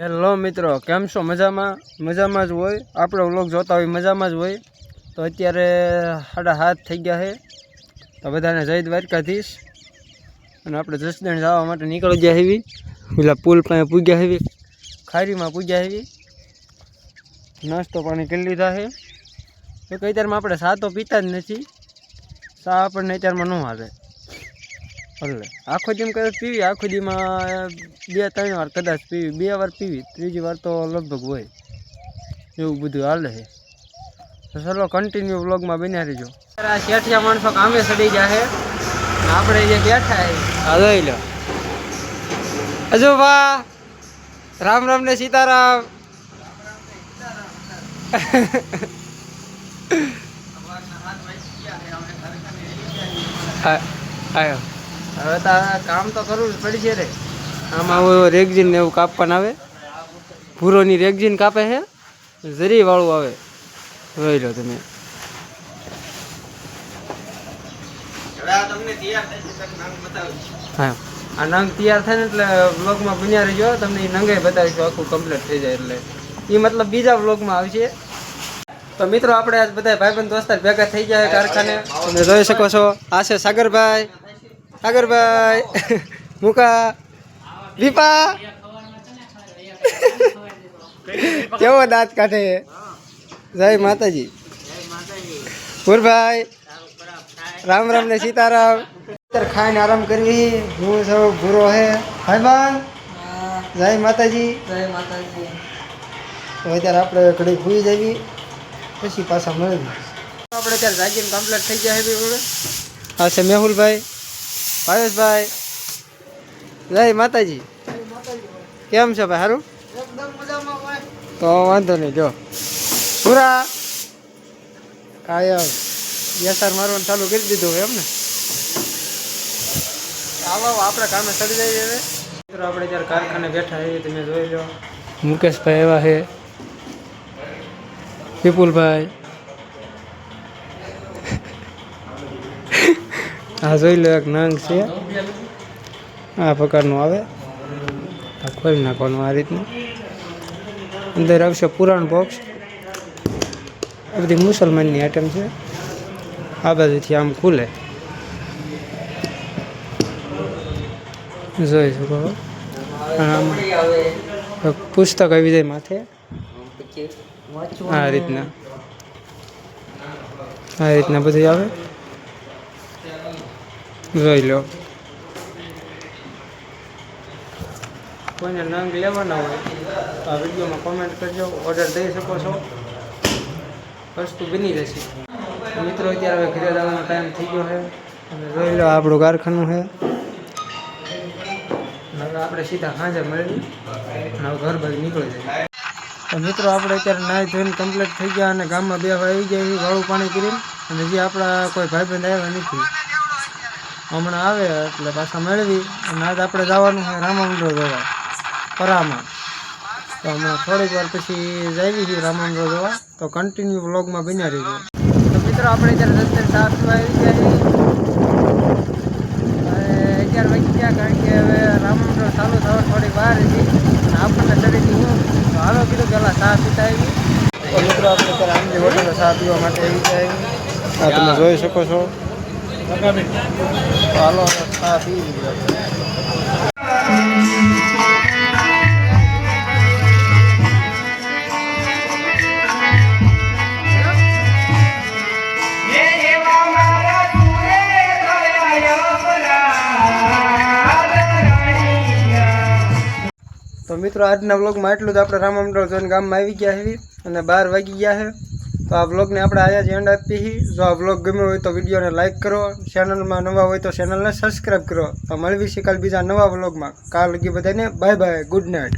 Hello મિત્રો, કેમ છો? મજામાં જ હોય. આપણો વ્લોગ જોતા હોય મજામાં જ હોય. તો અત્યારે 7:30 થઈ ગયા છે. તો બધાને જય દ્વારકાધીશ. અને આપણે જસદણ જવા માટે નીકળી ગયા હેવી. પેલા પુલ પાસે પૂગ્યા હેવી, ખારીમાં પૂગ્યા હેવી. નાસ્તો પાણી કરી લીધા છે. તો કે અત્યારમાં આપણે ચા તો પીતા જ નથી. ચા આપણને અત્યારમાં ન હાલે. એટલે આખો દી કદાચ પીવી, આખો દીમાં 2-3 વાર કદાચ પીવી, 2 વાર પીવી, ત્રીજી વાર તો લગભગ હોય. એવું બધું હાલે છે. તો ચલો કન્ટિન્યુ વ્લોગમાં બન્યા રહીજો. આ શેઠિયા માણસો કામે ચડી ગયા છે. આપણે જે બેઠા છે આ જોઈ લો. હજુ વાહ, રામ રામ ને સીતારામ. આયો હવે તો કામ તો કરવું જ પડશે રે. આમાં રેગઝીન ને એવું કાપવાનું આવે. ભૂરોની રેગઝીન કાપે છે, જરી વાળું આવે. જોઈ લો તમે. હા, આ નંગ તૈયાર થાય ને એટલે વ્લોગમાં બન્યા રહીજો. તમને એ નંગે બતાવીશું, આખું કમ્પ્લીટ થઈ જાય એટલે. એ મતલબ બીજા વ્લોગમાં આવશે. તો મિત્રો, આપણે આજ બધા ભાઈબંધ દોસ્તાર ભેગા થઈ ગયા કારખાને. તમે જોઈ શકો છો, આ છે સાગરભાઈ, મુકા, દીપા. કેવો દાંત કાઢે. જય માતાજી. પુરભાઈ, રામ રામ ને સીતારામ. ખાઈને આરામ કરવી. હું સૌ ભૂરો હે ભાઈબાન. જય માતાજી. તો અત્યારે આપણે ઘડી ભૂઈ જવી, પછી પાછા મળવી. આપણે અત્યારે જાગીને કમ્પ્લીટ થઈ ગયા છે. આ છે મેહુલભાઈ, ભાવેશભાઈ. જય માતાજી. કેમ છે ભાઈ? સારું? તો વાંધો નહીં. જો પૂરા કાયમ યસાર મારવાનું ચાલુ કરી દીધું હોય એમ ને. આવો આપણે કામે ચડી જઈએ હવે. મિત્રો, આપણે જ્યારે કારખાને બેઠા છીએ, તમે જોઈ લો. મુકેશભાઈ એવા છે, વિપુલભાઈ. આ જોઈ લો, એક નંગ છે આ પ્રકારનું આવે. આ ખોલી નાખવાનું આ રીતનું. અંદર આવશે પુરાણ બોક્સ. આ બધી મુસલમાનની આઈટમ છે. આ બાજુથી આમ ખુલે, જોઈ શકો. આમ પુસ્તક આવી જાય માથે આ રીતના બધું આવે. જોઈ લો. કોઈને નંગ લેવાના હોય તો આ વિડીયોમાં કોમેન્ટ કરજો, ઓર્ડર દઈ શકો છો. વસ્તુ બની રહેશે. મિત્રો, અત્યારે હવે ઘરે જવાનો ટાઈમ થઈ ગયો છે. અને જોઈ લો, આપણું કારખાનું છે. હવે આપણે સીધા સાંજે મળી અને ઘર બાજુ નીકળી જાય. તો મિત્રો, આપણે અત્યારે નાહી ધોઈને કમ્પ્લીટ થઈ ગયા અને ગામમાં બેસવા આવી ગયા. વાળું પાણી કરીને. અને જે આપણા કોઈ ભાઈબંધ આવ્યા નથી, હમણાં આવે એટલે પાછા મેળવી. અને આજ આપણે જવાનું છે રામામંડળ જોવા, પરામાં. તો હમણાં થોડીક વાર પછી જઈએ છીએ રામામંડળ જોવા. તો કન્ટિન્યુ વ્લોગમાં બન્યા રહીજો. તો મિત્રો, આપણે અત્યારે રસ્તે ચા પીવા આવી ગયા છીએ. હવે 11 વાગી ગયા, કારણ કે હવે રામામંડળ ચાલુ થવા થોડી વાર હતી. અને આપણને શરીરથી હું તો હાલો કીધું પહેલાં ચા પીતા આવી. તો મિત્રો, આપણે અત્યારે આમની હોટલે ચા પીવા માટે આવી ગયા. આ તમે જોઈ શકો છો. હાલો ચા પી લીધી. તો મિત્રો, આજના વ્લોગમાં એટલું જ. આપણે રામામંડળ જોઈને ગામમાં આવી ગયા છે અને 12 વાગી ગયા છે. તો આ વ્લોગને આપણે આયા જ એન્ડ આપી છીએ. જો આ વ્લોગ ગમ્યો હોય તો વિડીયોને લાઇક કરો, ચેનલમાં નવા હોય તો ચેનલને સબસ્ક્રાઈબ કરો. તો મળવી છે કાલ બીજા નવા વ્લોગમાં. કાલ લગી બધાને બાય બાય, ગુડ નાઇટ.